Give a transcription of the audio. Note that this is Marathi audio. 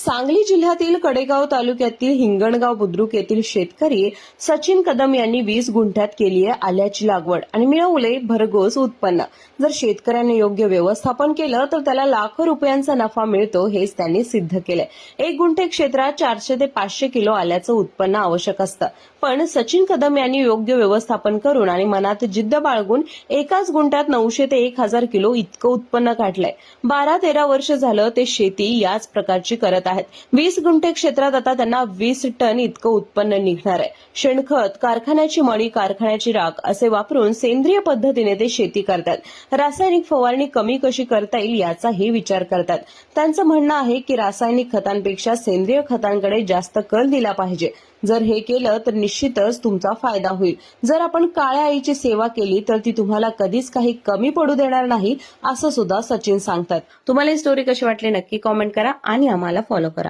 सांगली जिल्ह्यातील कडेगाव तालुक्यातील हिंगणगाव बुद्रुक येथील शेतकरी सचिन कदम यांनी 20 गुंठ्यात केली आहे आल्याची लागवड आणि मिळवले भरघोस उत्पन्न। जर शेतकऱ्यांनी योग्य व्यवस्थापन केलं तर त्याला लाखो रुपयांचा नफा मिळतो, हेच त्यांनी सिद्ध केलंय। 1 गुंठे क्षेत्रात 400 ते 500 किलो आल्याचं उत्पन्न आवश्यक असतं, पण सचिन कदम यांनी योग्य व्यवस्थापन करून आणि मनात जिद्द बाळगून एकाच गुंठ्यात 900 ते 1000 किलो इतकं उत्पन्न काढलंय। 12-13 वर्ष झालं ते शेती याच प्रकारची करत आहेत। 20 गुंठे क्षेत्रात आता त्यांना 20 टन इतकं उत्पन्न निघणार आहे। शेणखत, कारखान्याची मळी, कारखान्याची राख असे वापरून सेंद्रिय पद्धतीने ते शेती करतात। रासायनिक फवारणी कमी कशी करता येईल याचाही विचार करतात। त्यांचं म्हणणं आहे की रासायनिक खतांपेक्षा सेंद्रिय खतांकडे जास्त कल दिला पाहिजे। जर हे केलं तर निश्चितच तुमचा फायदा होईल। जर आपण काळ्या आईची सेवा केली तर ती तुम्हाला कधीच काही कमी पडू देणार नाही, असं सुद्धा सचिन सांगतात। तुम्हाला ही स्टोरी कशी वाटली नक्की कॉमेंट करा आणि आम्हाला फॉलो करा।